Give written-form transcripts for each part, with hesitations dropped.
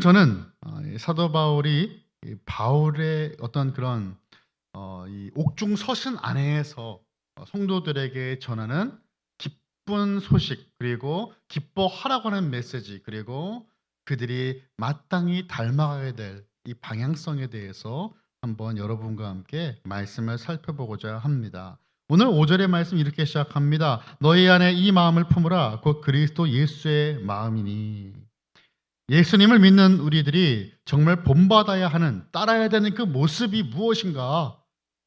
저는 이 사도 바울이 이 바울의 어떤 그런 이 옥중 서신 안에서 성도들에게 전하는 기쁜 소식, 그리고 기뻐하라고 하는 메시지, 그리고 그들이 마땅히 닮아가게 될 이 방향성에 대해서 한번 여러분과 함께 말씀을 살펴보고자 합니다. 오늘 5절의 말씀 이렇게 시작합니다. 너희 안에 이 마음을 품으라. 곧 그리스도 예수의 마음이니. 예수님을 믿는 우리들이 정말 본받아야 하는, 따라야 되는 그 모습이 무엇인가?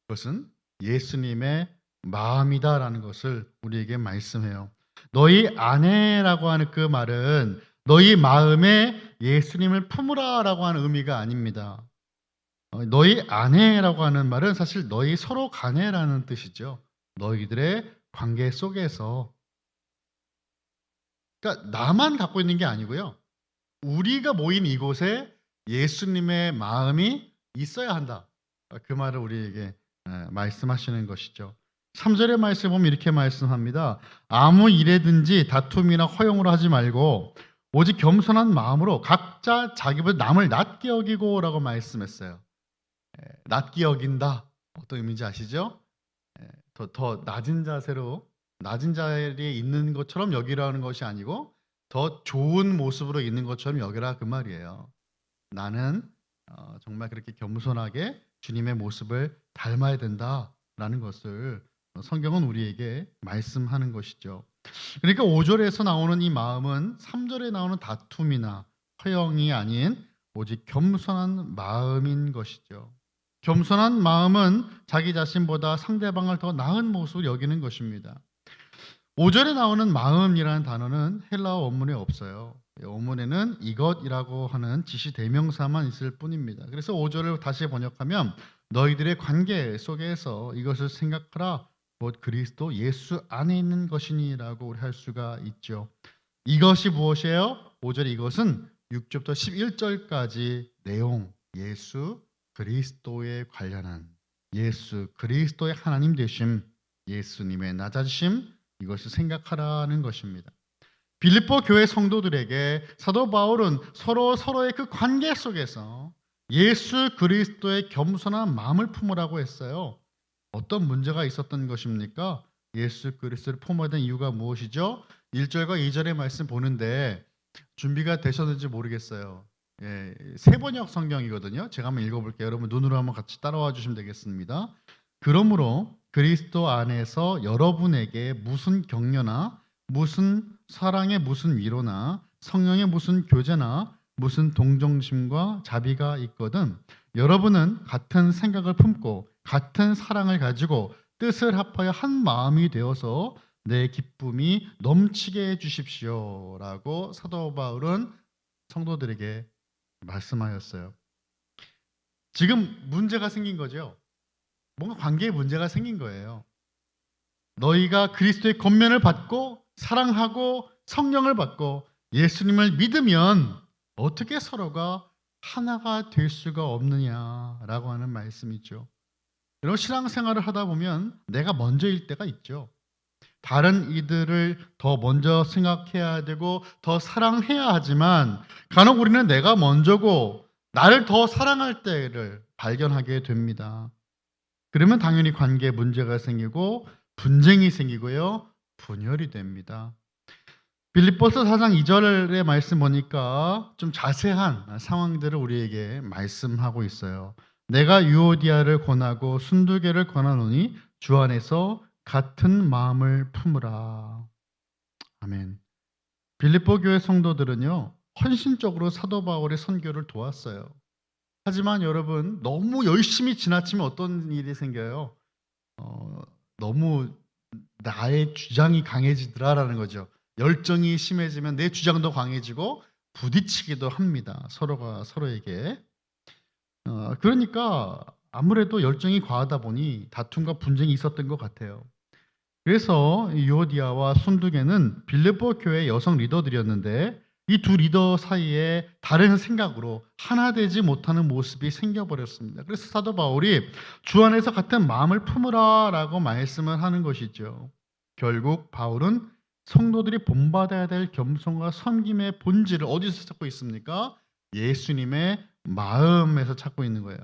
그것은 예수님의 마음이다라는 것을 우리에게 말씀해요. 너희 안에라고 하는 그 말은 너희 마음에 예수님을 품으라라고 하는 의미가 아닙니다. 너희 안에라고 하는 말은 사실 너희 서로 간에라는 뜻이죠. 너희들의 관계 속에서, 그러니까 나만 갖고 있는 게 아니고요. 우리가 모인 이곳에 예수님의 마음이 있어야 한다. 그 말을 우리에게 말씀하시는 것이죠. 3절의 말씀 보면 이렇게 말씀합니다. 아무 일에든지 다툼이나 허용으로 하지 말고 오직 겸손한 마음으로 각자 자기보다 남을 낮게 여기고 라고 말씀했어요. 낮게 여긴다. 어떤 의미인지 아시죠? 더 낮은 자세로, 낮은 자리에 있는 것처럼 여기라는 것이 아니고 더 좋은 모습으로 있는 것처럼 여기라 그 말이에요. 나는 정말 그렇게 겸손하게 주님의 모습을 닮아야 된다라는 것을 성경은 우리에게 말씀하는 것이죠. 그러니까 5절에서 나오는 이 마음은 3절에 나오는 다툼이나 허영이 아닌 오직 겸손한 마음인 것이죠. 겸손한 마음은 자기 자신보다 상대방을 더 나은 모습으로 여기는 것입니다. 5절에 나오는 마음이라는 단어는 헬라어 원문에 없어요. 원문에는 이것이라고 하는 지시 대명사만 있을 뿐입니다. 그래서 5절을 다시 번역하면 너희들의 관계 속에서 이것을 생각하라. 곧 그리스도 예수 안에 있는 것이니라고 우리 할 수가 있죠. 이것이 무엇이에요? 5절 이것은 6절부터 11절까지 내용, 예수 그리스도에 관련한, 예수 그리스도의 하나님 되심, 예수님의 낮아지심, 이것을 생각하라는 것입니다. 빌립보 교회 성도들에게 사도 바울은 서로의 그 관계 속에서 예수 그리스도의 겸손한 마음을 품으라고 했어요. 어떤 문제가 있었던 것입니까? 예수 그리스도를 품어야 된 이유가 무엇이죠? 1절과 2절의 말씀 보는데 준비가 되셨는지 모르겠어요. 세번역 성경이거든요. 제가 한번 읽어볼게요. 여러분 눈으로 한번 같이 따라와 주시면 되겠습니다. 그러므로 그리스도 안에서 여러분에게 무슨 격려나 무슨 사랑의 무슨 위로나 성령의 무슨 교제나 무슨 동정심과 자비가 있거든 여러분은 같은 생각을 품고 같은 사랑을 가지고 뜻을 합하여 한 마음이 되어서 내 기쁨이 넘치게 해주십시오 라고 사도 바울은 성도들에게 말씀하였어요. 지금 문제가 생긴 거죠. 뭔가 관계에 문제가 생긴 거예요. 너희가 그리스도의 권면을 받고 사랑하고 성령을 받고 예수님을 믿으면 어떻게 서로가 하나가 될 수가 없느냐라고 하는 말씀이죠. 여러분 신앙생활을 하다 보면 내가 먼저일 때가 있죠. 다른 이들을 더 먼저 생각해야 되고 더 사랑해야 하지만 간혹 우리는 내가 먼저고 나를 더 사랑할 때를 발견하게 됩니다. 그러면 당연히 관계에 문제가 생기고 분쟁이 생기고요. 분열이 됩니다. 빌립보서 4장 2절의 말씀 보니까 좀 자세한 상황들을 우리에게 말씀하고 있어요. 내가 유오디아를 권하고 순두개를 권하노니 주 안에서 같은 마음을 품으라. 아멘. 빌립보 교회 성도들은요. 헌신적으로 사도 바울의 선교를 도왔어요. 하지만 여러분 너무 열심히 지나치면 어떤 일이 생겨요? 너무 나의 주장이 강해지더라라는 거죠. 열정이 심해지면 내 주장도 강해지고 부딪히기도 합니다. 서로가 서로에게. 그러니까 아무래도 열정이 과하다 보니 다툼과 분쟁이 있었던 것 같아요. 그래서 유오디아와 순두개는 빌립보 교회 여성 리더들이었는데 이 두 리더 사이에 다른 생각으로 하나 되지 못하는 모습이 생겨버렸습니다. 그래서 사도 바울이 주 안에서 같은 마음을 품으라 라고 말씀을 하는 것이죠. 결국 바울은 성도들이 본받아야 될 겸손과 섬김의 본질을 어디서 찾고 있습니까? 예수님의 마음에서 찾고 있는 거예요.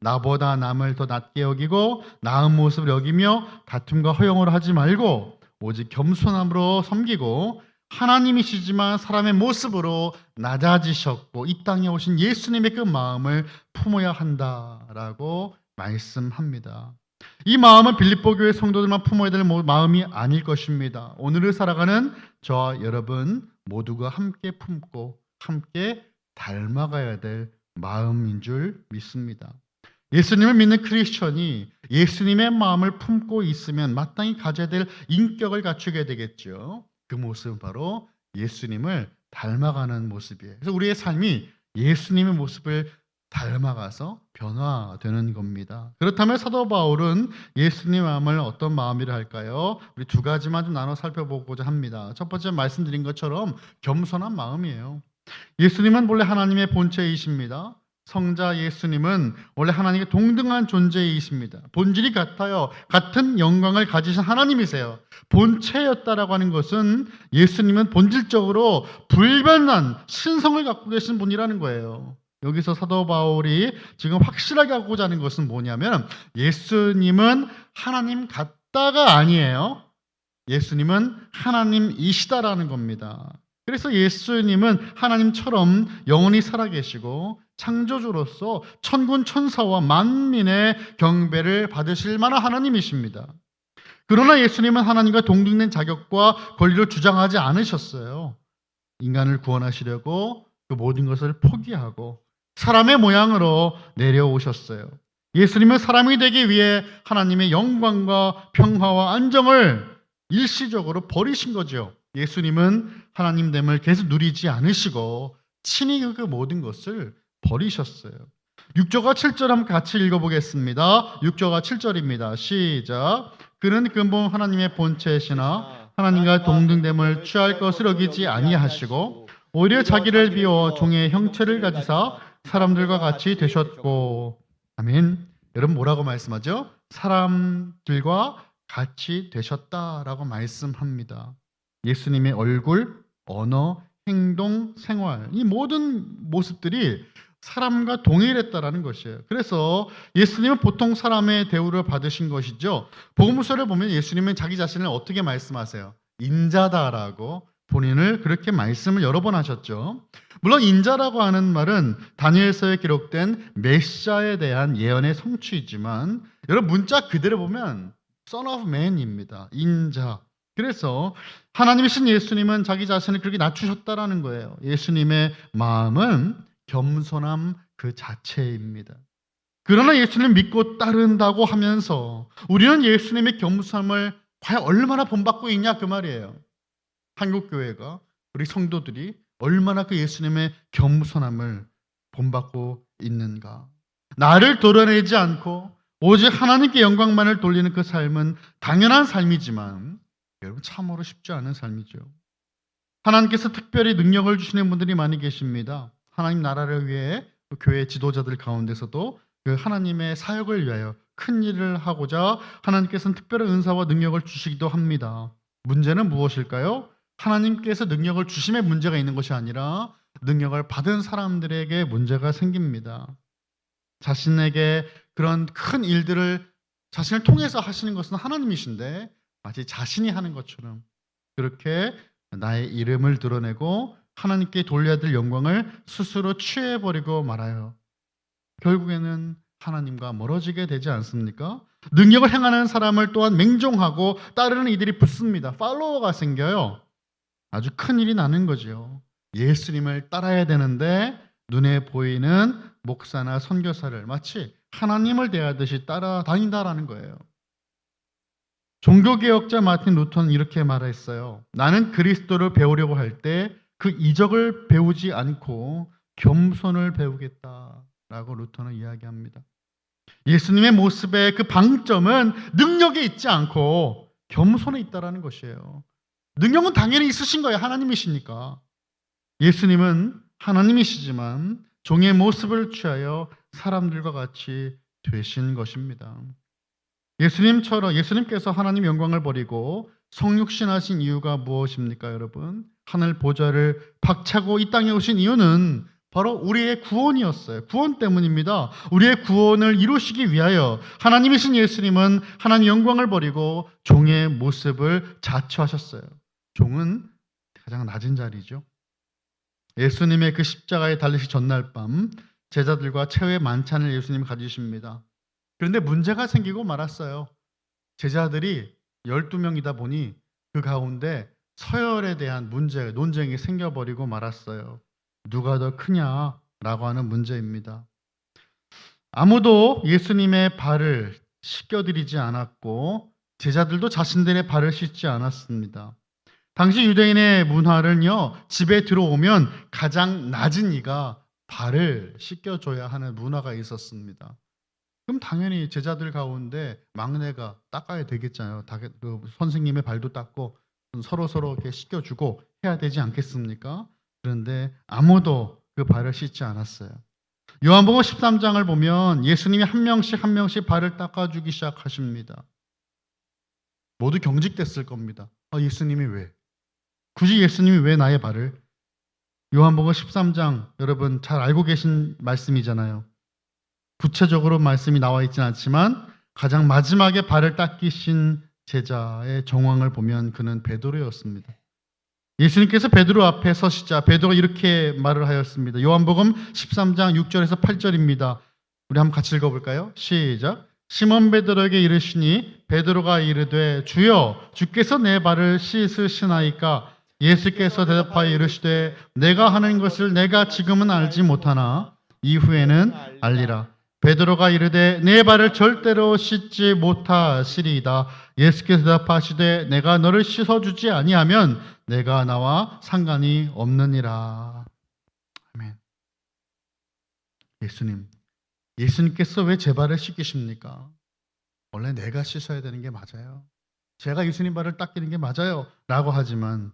나보다 남을 더 낮게 여기고 나은 모습을 여기며 다툼과 허영을 하지 말고 오직 겸손함으로 섬기고 하나님이시지만 사람의 모습으로 낮아지셨고 이 땅에 오신 예수님의 그 마음을 품어야 한다라고 말씀합니다. 이 마음은 빌립보 교회 성도들만 품어야 될 마음이 아닐 것입니다. 오늘을 살아가는 저와 여러분 모두가 함께 품고 함께 닮아가야 될 마음인 줄 믿습니다. 예수님을 믿는 크리스천이 예수님의 마음을 품고 있으면 마땅히 가져야 될 인격을 갖추게 되겠죠. 그 모습은 바로 예수님을 닮아가는 모습이에요. 그래서 우리의 삶이 예수님의 모습을 닮아가서 변화되는 겁니다. 그렇다면 사도 바울은 예수님의 마음을 어떤 마음이라 할까요? 우리 두 가지만 좀 나눠 살펴보고자 합니다. 첫 번째 말씀드린 것처럼 겸손한 마음이에요. 예수님은 원래 하나님의 본체이십니다. 성자 예수님은 원래 하나님의 동등한 존재이십니다. 본질이 같아요. 같은 영광을 가지신 하나님이세요. 본체였다라고 하는 것은 예수님은 본질적으로 불변한 신성을 갖고 계신 분이라는 거예요. 여기서 사도 바울이 지금 확실하게 하고자 하는 것은 뭐냐면 예수님은 하나님 같다가 아니에요. 예수님은 하나님이시다라는 겁니다. 그래서 예수님은 하나님처럼 영원히 살아계시고 창조주로서 천군 천사와 만민의 경배를 받으실 만한 하나님이십니다. 그러나 예수님은 하나님과 동등된 자격과 권리를 주장하지 않으셨어요. 인간을 구원하시려고 그 모든 것을 포기하고 사람의 모양으로 내려오셨어요. 예수님은 사람이 되기 위해 하나님의 영광과 평화와 안정을 일시적으로 버리신 거죠. 예수님은 하나님됨을 계속 누리지 않으시고 친히 그 모든 것을 버리셨어요. 6절과 7절 한번 같이 읽어보겠습니다. 6절과 7절입니다. 시작. 그는 근본 하나님의 본체시나 하나님과 동등됨을 취할 것을 여기지 아니하시고 오히려 자기를 비워 종의 형체를 가지사 사람들과 같이 되셨고. 아멘. 여러분 뭐라고 말씀하죠? 사람들과 같이 되셨다라고 말씀합니다. 예수님의 얼굴, 언어, 행동, 생활 이 모든 모습들이 사람과 동일했다라는 것이에요. 그래서 예수님은 보통 사람의 대우를 받으신 것이죠. 복음서를 보면 예수님은 자기 자신을 어떻게 말씀하세요? 인자다라고 본인을 그렇게 말씀을 여러 번 하셨죠. 물론 인자라고 하는 말은 다니엘서에 기록된 메시아에 대한 예언의 성취이지만 여러분 문자 그대로 보면 Son of Man입니다. 인자. 그래서 하나님이신 예수님은 자기 자신을 그렇게 낮추셨다라는 거예요. 예수님의 마음은 겸손함 그 자체입니다. 그러나 예수님 믿고 따른다고 하면서 우리는 예수님의 겸손함을 과연 얼마나 본받고 있냐 그 말이에요. 한국교회가 우리 성도들이 얼마나 그 예수님의 겸손함을 본받고 있는가. 나를 드러내지 않고 오직 하나님께 영광만을 돌리는 그 삶은 당연한 삶이지만 여러분 참으로 쉽지 않은 삶이죠. 하나님께서 특별히 능력을 주시는 분들이 많이 계십니다. 하나님 나라를 위해 그 교회 지도자들 가운데서도 그 하나님의 사역을 위하여 큰 일을 하고자 하나님께서는 특별한 은사와 능력을 주시기도 합니다. 문제는 무엇일까요? 하나님께서 능력을 주심에 문제가 있는 것이 아니라 능력을 받은 사람들에게 문제가 생깁니다. 자신에게 그런 큰 일들을 자신을 통해서 하시는 것은 하나님이신데 마치 자신이 하는 것처럼 그렇게 나의 이름을 드러내고 하나님께 돌려야 될 영광을 스스로 취해버리고 말아요. 결국에는 하나님과 멀어지게 되지 않습니까? 능력을 행하는 사람을 또한 맹종하고 따르는 이들이 붙습니다. 팔로워가 생겨요. 아주 큰 일이 나는 거죠. 예수님을 따라야 되는데 눈에 보이는 목사나 선교사를 마치 하나님을 대하듯이 따라다닌다라는 거예요. 종교개혁자 마틴 루터는 이렇게 말했어요. 나는 그리스도를 배우려고 할 때 그 이적을 배우지 않고 겸손을 배우겠다라고 루터는 이야기합니다. 예수님의 모습의 그 방점은 능력에 있지 않고 겸손에 있다라는 것이에요. 능력은 당연히 있으신 거예요. 하나님이시니까. 예수님은 하나님이시지만 종의 모습을 취하여 사람들과 같이 되신 것입니다. 예수님께서 하나님 영광을 버리고 성육신하신 이유가 무엇입니까, 여러분? 하늘 보좌를 박차고 이 땅에 오신 이유는 바로 우리의 구원이었어요. 구원 때문입니다. 우리의 구원을 이루시기 위하여 하나님이신 예수님은 하나님 영광을 버리고 종의 모습을 자처하셨어요. 종은 가장 낮은 자리죠. 예수님의 그 십자가에 달리시 전날 밤 제자들과 최후의 만찬을 예수님이 가지십니다. 그런데 문제가 생기고 말았어요. 제자들이 12명이다 보니 그 가운데 서열에 대한 문제, 논쟁이 생겨버리고 말았어요. 누가 더 크냐라고 하는 문제입니다. 아무도 예수님의 발을 씻겨드리지 않았고 제자들도 자신들의 발을 씻지 않았습니다. 당시 유대인의 문화는요, 집에 들어오면 가장 낮은 이가 발을 씻겨줘야 하는 문화가 있었습니다. 그럼 당연히 제자들 가운데 막내가 닦아야 되겠잖아요. 그 선생님의 발도 닦고 서로 이렇게 씻겨주고 해야 되지 않겠습니까? 그런데 아무도 그 발을 씻지 않았어요. 요한복음 13장을 보면 예수님이 한 명씩 한 명씩 발을 닦아주기 시작하십니다. 모두 경직됐을 겁니다. 예수님이 왜? 굳이 예수님이 왜 나의 발을? 요한복음 13장 여러분 잘 알고 계신 말씀이잖아요. 구체적으로 말씀이 나와 있지는 않지만 가장 마지막에 발을 닦이신 제자의 정황을 보면 그는 베드로였습니다. 예수님께서 베드로 앞에 서시자 베드로가 이렇게 말을 하였습니다. 요한복음 13장 6절에서 8절입니다. 우리 한번 같이 읽어볼까요? 시작. 시몬 베드로에게 이르시니 베드로가 이르되 주여 주께서 내 발을 씻으시나이까? 예수께서 대답하여 이르시되 내가 하는 것을 내가 지금은 알지 못하나 이후에는 알리라. 베드로가 이르되 내 발을 절대로 씻지 못하시리이다. 예수께서 대답하시되 내가 너를 씻어주지 아니하면 내가 나와 상관이 없느니라. 아멘. 예수님께서 왜 제 발을 씻기십니까? 원래 내가 씻어야 되는 게 맞아요. 제가 예수님 발을 닦이는 게 맞아요 라고 하지만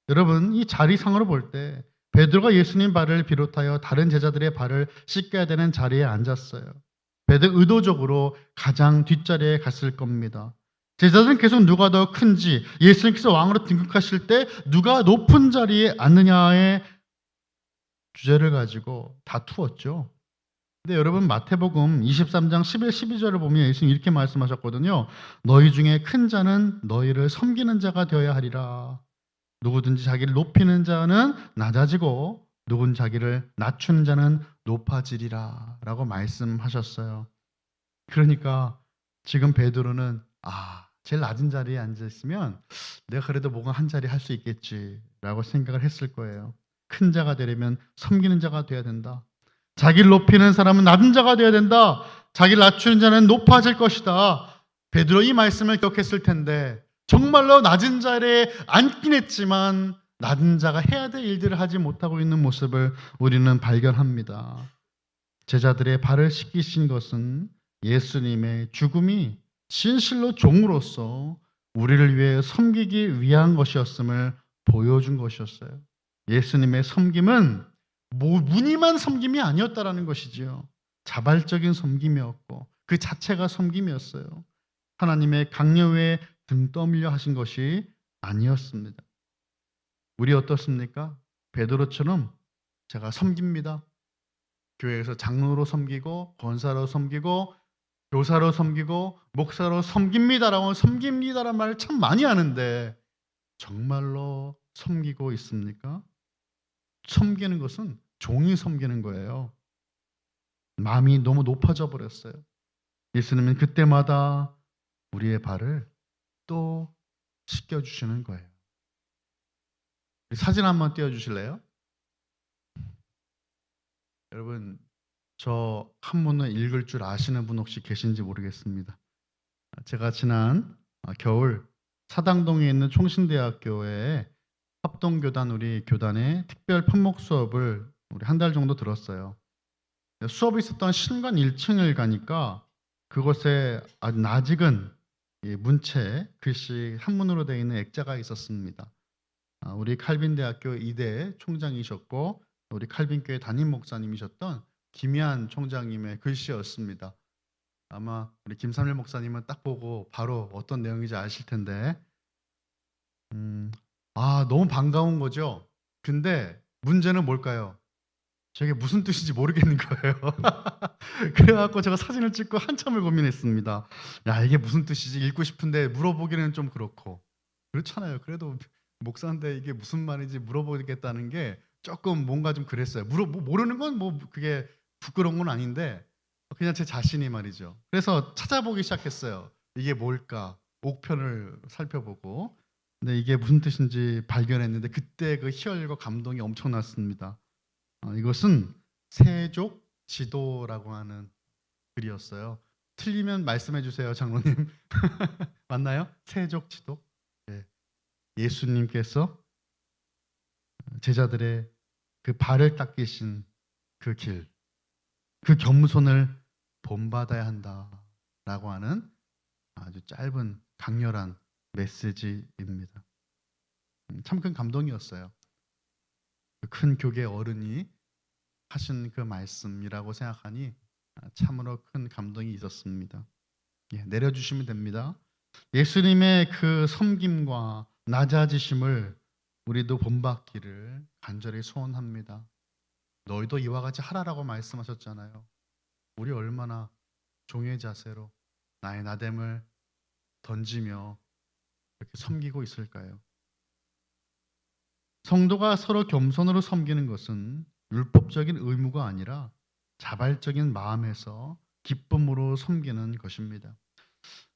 여러분 이 자리상으로 볼 때 베드로가 예수님 발을 비롯하여 다른 제자들의 발을 씻겨야 되는 자리에 앉았어요. 베드로 의도적으로 가장 뒷자리에 갔을 겁니다. 제자들은 계속 누가 더 큰지 예수님께서 왕으로 등극하실 때 누가 높은 자리에 앉느냐의 주제를 가지고 다투었죠. 근데 여러분 마태복음 23장 11, 12절을 보면 예수님 이렇게 말씀하셨거든요. 너희 중에 큰 자는 너희를 섬기는 자가 되어야 하리라. 누구든지 자기를 높이는 자는 낮아지고 누군 자기를 낮추는 자는 높아지리라 라고 말씀하셨어요. 그러니까 지금 베드로는 제일 낮은 자리에 앉아있으면 내가 그래도 뭔가 한 자리 할 수 있겠지 라고 생각을 했을 거예요. 큰 자가 되려면 섬기는 자가 돼야 된다. 자기를 높이는 사람은 낮은 자가 돼야 된다. 자기를 낮추는 자는 높아질 것이다. 베드로 이 말씀을 기억했을 텐데 정말로 낮은 자리에 앉긴 했지만 낮은 자가 해야 될 일들을 하지 못하고 있는 모습을 우리는 발견합니다. 제자들의 발을 씻기신 것은 예수님의 죽음이 진실로 종으로서 우리를 위해 섬기기 위한 것이었음을 보여준 것이었어요. 예수님의 섬김은 무늬만 섬김이 아니었다라는 것이지요. 자발적인 섬김이었고 그 자체가 섬김이었어요. 하나님의 강요에 등 떠밀려 하신 것이 아니었습니다. 우리 어떻습니까? 베드로처럼 제가 섬깁니다. 교회에서 장로로 섬기고 권사로 섬기고 교사로 섬기고 목사로 섬깁니다라고 섬깁니다라는 말을 참 많이 하는데 정말로 섬기고 있습니까? 섬기는 것은 종이 섬기는 거예요. 마음이 너무 높아져 버렸어요. 예수님은 그때마다 우리의 발을 또 씻겨주시는 거예요. 사진 한번 띄워주실래요? 여러분 저 한문을 읽을 줄 아시는 분 혹시 계신지 모르겠습니다. 제가 지난 겨울 사당동에 있는 총신대학교에 합동교단 우리 교단의 특별 편목 수업을 우리 한 달 정도 들었어요. 수업이 있었던 신관 1층을 가니까 그곳에 아주 낯익은 문체 글씨 한문으로 되어 있는 액자가 있었습니다. 우리 칼빈대학교 이대 총장이셨고 우리 칼빈교회 담임 목사님이셨던 김희한 총장님의 글씨였습니다. 아마 우리 김삼일 목사님은 딱 보고 바로 어떤 내용인지 아실 텐데 너무 반가운 거죠. 근데 문제는 뭘까요? 저게 무슨 뜻인지 모르겠는 거예요. 그래 갖고 제가 사진을 찍고 한참을 고민했습니다. 야, 이게 무슨 뜻이지? 읽고 싶은데 물어보기는 좀 그렇고. 그렇잖아요. 그래도 목사인데 이게 무슨 말인지 물어보겠다는 게 조금 뭔가 좀 그랬어요. 모르는 건 뭐 그게 부끄러운 건 아닌데 그냥 제 자신이 말이죠. 그래서 찾아보기 시작했어요. 이게 뭘까? 옥편을 살펴보고. 근데 이게 무슨 뜻인지 발견했는데 그때 그 희열과 감동이 엄청났습니다. 이것은 세족 지도라고 하는 글이었어요. 틀리면 말씀해 주세요, 장로님. 맞나요? 세족 지도. 네. 예수님께서 제자들의 그 발을 닦이신 그 길, 그 겸손을 본받아야 한다라고 하는 아주 짧은 강렬한 메시지입니다. 참 큰 감동이었어요. 그 큰 교계 어른이 하신 그 말씀이라고 생각하니 참으로 큰 감동이 있었습니다. 예, 내려주시면 됩니다. 예수님의 그 섬김과 낮아지심을 우리도 본받기를 간절히 소원합니다. 너희도 이와 같이 하라라고 말씀하셨잖아요. 우리 얼마나 종의 자세로 나의 나됨을 던지며 이렇게 섬기고 있을까요? 성도가 서로 겸손으로 섬기는 것은 율법적인 의무가 아니라 자발적인 마음에서 기쁨으로 섬기는 것입니다.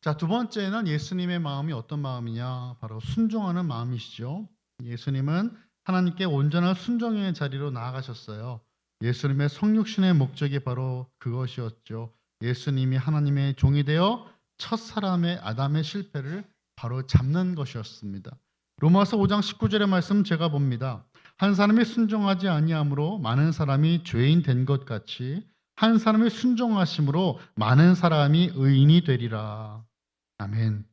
자, 두 번째는 예수님의 마음이 어떤 마음이냐? 바로 순종하는 마음이시죠. 예수님은 하나님께 온전한 순종의 자리로 나아가셨어요. 예수님의 성육신의 목적이 바로 그것이었죠. 예수님이 하나님의 종이 되어 첫 사람의 아담의 실패를 바로 잡는 것이었습니다. 로마서 5장 19절의 말씀 제가 봅니다. 한 사람이 순종하지 아니함으로 많은 사람이 죄인 된 것 같이 한 사람이 순종하심으로 많은 사람이 의인이 되리라. 아멘.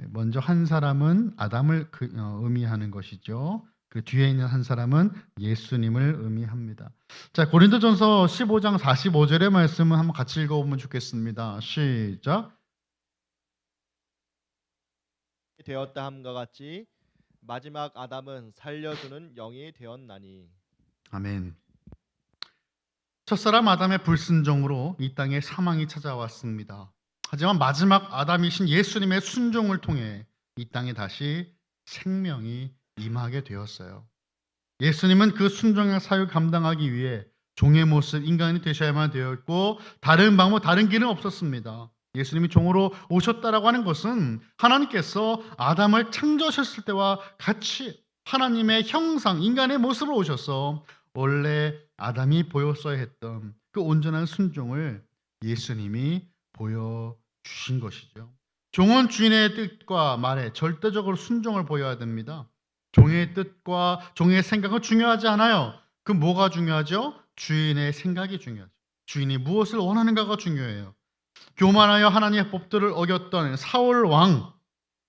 먼저 한 사람은 아담을 의미하는 것이죠. 그 뒤에 있는 한 사람은 예수님을 의미합니다. 자, 고린도전서 15장 45절의 말씀을 한번 같이 읽어보면 좋겠습니다. 시작. 되었다 함과 같이 마지막 아담은 살려주는 영이 되었나니. 아멘. 첫사람 아담의 불순종으로 이 땅에 사망이 찾아왔습니다. 하지만 마지막 아담이신 예수님의 순종을 통해 이 땅에 다시 생명이 임하게 되었어요. 예수님은 그 순종의 사유 감당하기 위해 종의 모습 인간이 되셔야만 되었고 다른 방법 다른 길은 없었습니다. 예수님이 종으로 오셨다라고 하는 것은 하나님께서 아담을 창조하셨을 때와 같이 하나님의 형상 인간의 모습으로 오셔서 원래 아담이 보였어야 했던 그 온전한 순종을 예수님이 보여주신 것이죠. 종은 주인의 뜻과 말에 절대적으로 순종을 보여야 됩니다. 종의 뜻과 종의 생각은 중요하지 않아요. 그 뭐가 중요하죠? 주인의 생각이 중요하죠. 주인이 무엇을 원하는가가 중요해요. 교만하여 하나님의 법들을 어겼던 사울 왕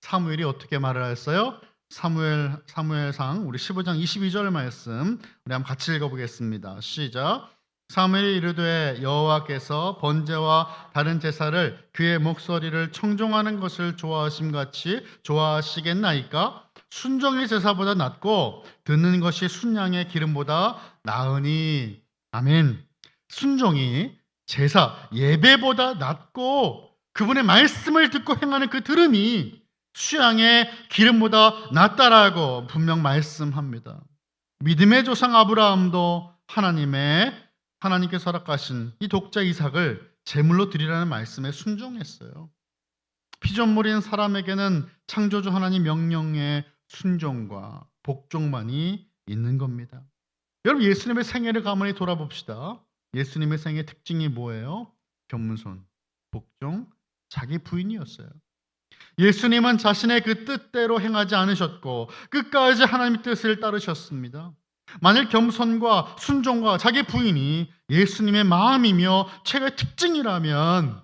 사무엘이 어떻게 말을 했어요? 사무엘상 우리 15장 22절 말씀 우리 한번 같이 읽어보겠습니다. 시작. 사무엘이 이르되 여호와께서 번제와 다른 제사를 그의 목소리를 청종하는 것을 좋아하심같이 좋아하시겠나이까? 순종의 제사보다 낫고 듣는 것이 순양의 기름보다 나으니. 아멘. 순종이 제사, 예배보다 낫고 그분의 말씀을 듣고 행하는 그 들음이 수양의 기름보다 낫다라고 분명 말씀합니다. 믿음의 조상 아브라함도 하나님께서 허락하신 이 독자 이삭을 제물로 드리라는 말씀에 순종했어요. 피조물인 사람에게는 창조주 하나님 명령의 순종과 복종만이 있는 겁니다. 여러분 예수님의 생애를 가만히 돌아봅시다. 예수님의 생애 특징이 뭐예요? 겸손, 복종, 자기 부인이었어요. 예수님은 자신의 그 뜻대로 행하지 않으셨고 끝까지 하나님의 뜻을 따르셨습니다. 만일 겸손과 순종과 자기 부인이 예수님의 마음이며 최고의 특징이라면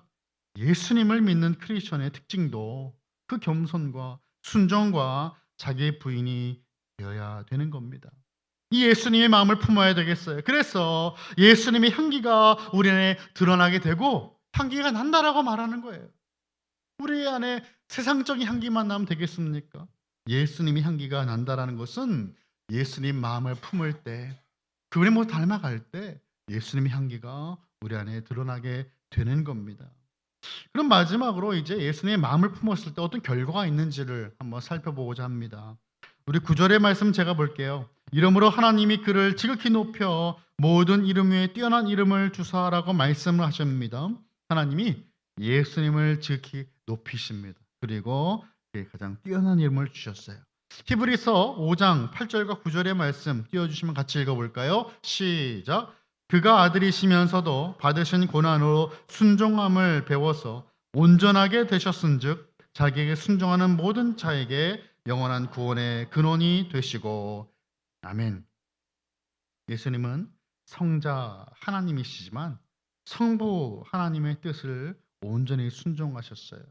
예수님을 믿는 크리스천의 특징도 그 겸손과 순종과 자기 부인이 되어야 되는 겁니다. 이 예수님의 마음을 품어야 되겠어요. 그래서 예수님의 향기가 우리 안에 드러나게 되고 향기가 난다라고 말하는 거예요. 우리 안에 세상적인 향기만 나면 되겠습니까? 예수님의 향기가 난다라는 것은 예수님 마음을 품을 때 그분의 모습 닮아갈 때 예수님의 향기가 우리 안에 드러나게 되는 겁니다. 그럼 마지막으로 이제 예수님의 마음을 품었을 때 어떤 결과가 있는지를 한번 살펴보고자 합니다. 우리 9절의 말씀 제가 볼게요. 이러므로 하나님이 그를 지극히 높여 모든 이름 위에 뛰어난 이름을 주사라고 말씀을 하십니다. 하나님이 예수님을 지극히 높이십니다. 그리고 가장 뛰어난 이름을 주셨어요. 히브리서 5장 8절과 9절의 말씀 띄워주시면 같이 읽어볼까요? 시작. 그가 아들이시면서도 받으신 고난으로 순종함을 배워서 온전하게 되셨은즉 자기에게 순종하는 모든 자에게 영원한 구원의 근원이 되시고. 아멘. 예수님은 성자 하나님이시지만 성부 하나님의 뜻을 온전히 순종하셨어요.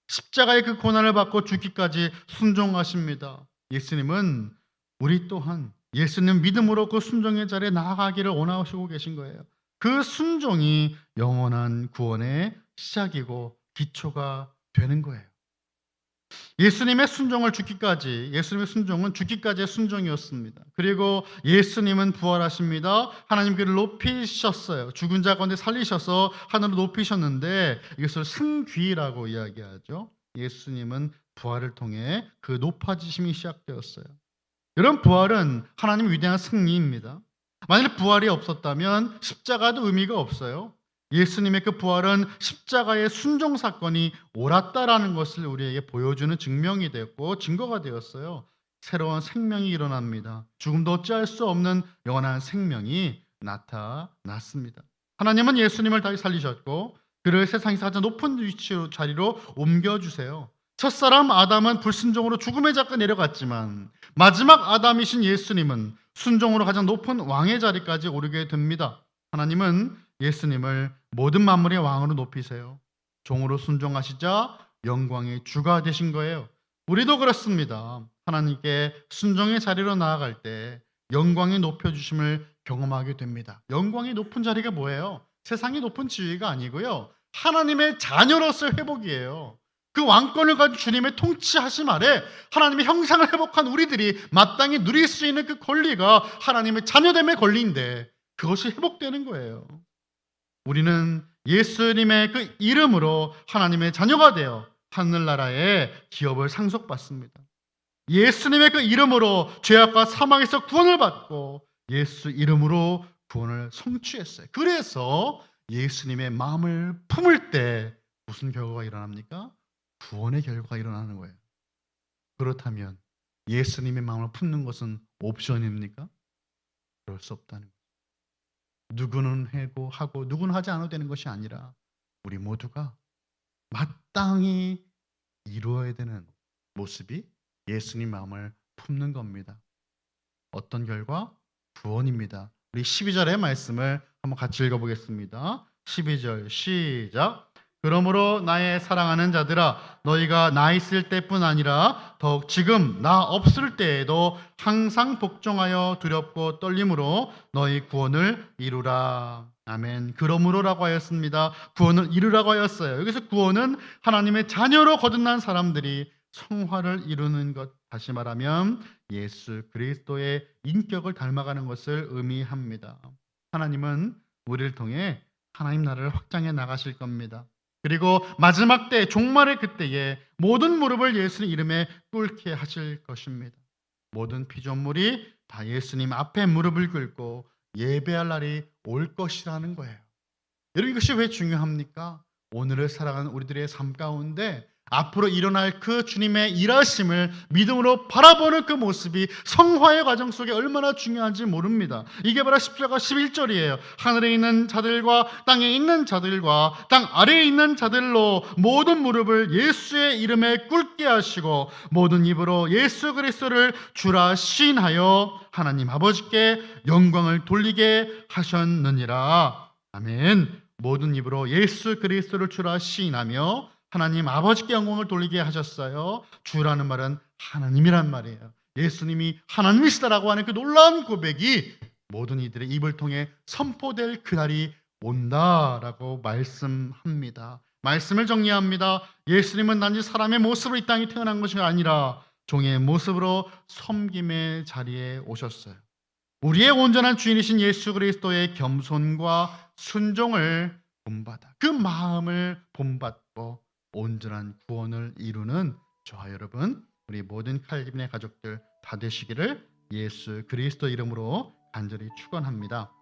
십자가의 그 고난을 받고 죽기까지 순종하십니다. 예수님은 우리 또한 예수님 믿음으로 그 순종의 자리에 나아가기를 원하시고 계신 거예요. 그 순종이 영원한 구원의 시작이고 기초가 되는 거예요. 예수님의 순종을 죽기까지, 예수님의 순종은 죽기까지의 순종이었습니다. 그리고 예수님은 부활하십니다. 하나님 그를 높이셨어요. 죽은 자 가운데 살리셔서 하늘로 높이셨는데 이것을 승귀라고 이야기하죠. 예수님은 부활을 통해 그 높아지심이 시작되었어요. 이런 부활은 하나님의 위대한 승리입니다. 만일 부활이 없었다면 십자가도 의미가 없어요. 예수님의 그 부활은 십자가의 순종 사건이 옳았다라는 것을 우리에게 보여주는 증명이 되었고 증거가 되었어요. 새로운 생명이 일어납니다. 죽음도 어찌할 수 없는 영원한 생명이 나타났습니다. 하나님은 예수님을 다시 살리셨고 그를 세상에서 가장 높은 위치로 자리로 옮겨주세요. 첫사람 아담은 불순종으로 죽음의 자리에 내려갔지만 마지막 아담이신 예수님은 순종으로 가장 높은 왕의 자리까지 오르게 됩니다. 하나님은 예수님을 모든 만물의 왕으로 높이세요. 종으로 순종하시자 영광의 주가 되신 거예요. 우리도 그렇습니다. 하나님께 순종의 자리로 나아갈 때 영광의 높여주심을 경험하게 됩니다. 영광의 높은 자리가 뭐예요? 세상의 높은 지위가 아니고요. 하나님의 자녀로서의 회복이에요. 그 왕권을 가진 주님의 통치하심 아래 하나님의 형상을 회복한 우리들이 마땅히 누릴 수 있는 그 권리가 하나님의 자녀됨의 권리인데 그것이 회복되는 거예요. 우리는 예수님의 그 이름으로 하나님의 자녀가 되어 하늘나라의 기업을 상속받습니다. 예수님의 그 이름으로 죄악과 사망에서 구원을 받고 예수 이름으로 구원을 성취했어요. 그래서 예수님의 마음을 품을 때 무슨 결과가 일어납니까? 구원의 결과가 일어나는 거예요. 그렇다면 예수님의 마음을 품는 것은 옵션입니까? 그럴 수 없다는 거예요. 누구는 하고 누구는 하지 않아도 되는 것이 아니라 우리 모두가 마땅히 이루어야 되는 모습이 예수님 마음을 품는 겁니다. 어떤 결과? 구원입니다. 우리 12절의 말씀을 한번 같이 읽어보겠습니다. 12절 시작. 그러므로 나의 사랑하는 자들아 너희가 나 있을 때뿐 아니라 더욱 지금 나 없을 때에도 항상 복종하여 두렵고 떨림으로 너희 구원을 이루라. 아멘. 그러므로라고 하였습니다. 구원을 이루라고 하였어요. 여기서 구원은 하나님의 자녀로 거듭난 사람들이 성화를 이루는 것, 다시 말하면 예수 그리스도의 인격을 닮아가는 것을 의미합니다. 하나님은 우리를 통해 하나님 나라를 확장해 나가실 겁니다. 그리고 마지막 때 종말의 그때에 모든 무릎을 예수님 이름에 꿇게 하실 것입니다. 모든 피조물이 다 예수님 앞에 무릎을 꿇고 예배할 날이 올 것이라는 거예요. 여러분 이것이 왜 중요합니까? 오늘을 살아가는 우리들의 삶 가운데 앞으로 일어날 그 주님의 일하심을 믿음으로 바라보는 그 모습이 성화의 과정 속에 얼마나 중요한지 모릅니다. 이게 바로 십자가 11절이에요. 하늘에 있는 자들과 땅에 있는 자들과 땅 아래에 있는 자들로 모든 무릎을 예수의 이름에 꿇게 하시고 모든 입으로 예수 그리스도를 주라 시인하여 하나님 아버지께 영광을 돌리게 하셨느니라. 아멘. 모든 입으로 예수 그리스도를 주라 시인하며 하나님 아버지께 영광을 돌리게 하셨어요. 주라는 말은 하나님이란 말이에요. 예수님이 하나님이시다라고 하는 그 놀라운 고백이 모든 이들의 입을 통해 선포될 그날이 온다라고 말씀합니다. 말씀을 정리합니다. 예수님은 단지 사람의 모습으로 이 땅에 태어난 것이 아니라 종의 모습으로 섬김의 자리에 오셨어요. 우리의 온전한 주인이신 예수 그리스도의 겸손과 순종을 본받아 그 마음을 본받고 온전한 구원을 이루는 저와 여러분, 우리 모든 칼빈의 가족들 다 되시기를 예수 그리스도 이름으로 간절히 축원합니다.